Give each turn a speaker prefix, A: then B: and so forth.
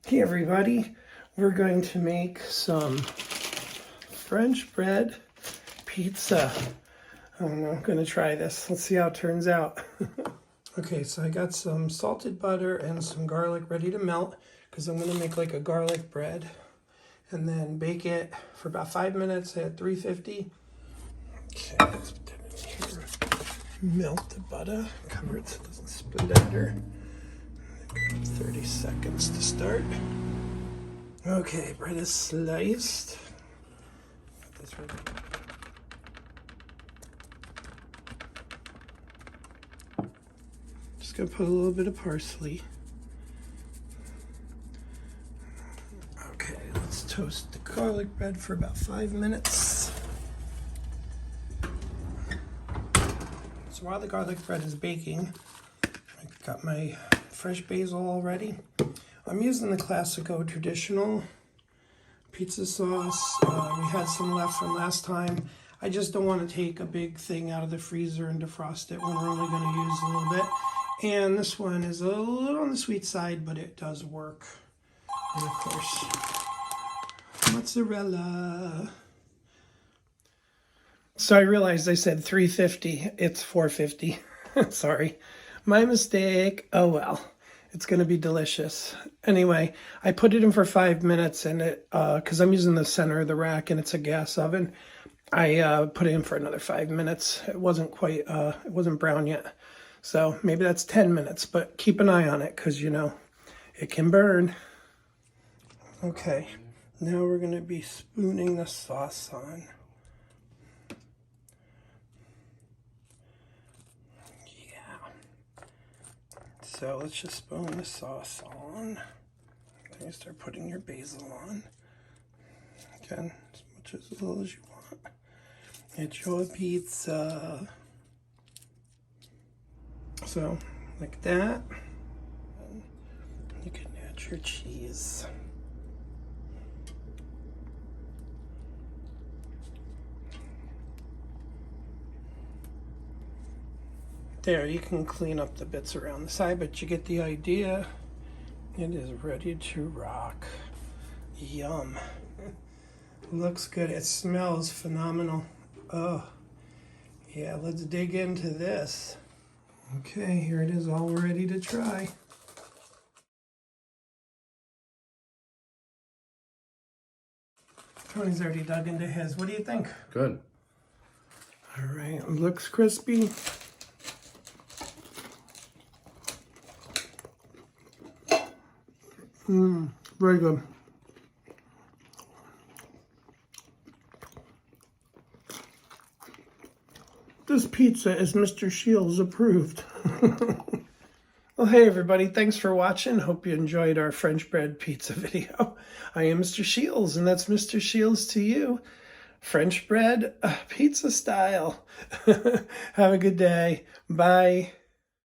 A: Hey everybody, we're going to make some French bread pizza. I don't know, I'm going to try this. Let's see how it turns out. Okay, so I got some salted butter and some garlic ready to melt because I'm going to make like a garlic bread and then bake it for about 5 minutes at 350. Okay, let's put that in here. Melt the butter, cover it so it doesn't splatter. 30 seconds to start. Okay, bread is sliced. Got this ready. Just gonna put a little bit of parsley. Okay, let's toast the garlic bread for about 5 minutes. So while the garlic bread is baking, I got my fresh basil already. I'm using the Classico traditional pizza sauce. We had some left from last time. I just don't want to take a big thing out of the freezer and defrost it when we're only going to use a little bit. And this one is a little on the sweet side, but it does work. And of course, mozzarella. So I realized I said 350. It's 450. Sorry. My mistake. Oh well. It's going to be delicious. Anyway, I put it in for 5 minutes and it, because I'm using the center of the rack and it's a gas oven, I put it in for another 5 minutes. It wasn't quite, it wasn't brown yet. So maybe that's 10 minutes, but keep an eye on it because, you know, it can burn. Okay, now we're going to be spooning the sauce on. So let's just spoon the sauce on. Then you start putting your basil on. Again, as much as little as you want. It's your pizza. So, like that. And you can add your cheese. There, you can clean up the bits around the side, but you get the idea. It is ready to rock. Yum. Looks good. It smells phenomenal. Oh, yeah, let's dig into this. Okay, here it is all ready to try. Tony's already dug into his. What do you think?
B: Good.
A: All right, it looks crispy. Very good. This pizza is Mr. Shields approved. Well, hey everybody, thanks for watching. Hope you enjoyed our French bread pizza video. I am Mr. Shields, and that's Mr. Shields to you. French bread, pizza style. Have a good day. Bye.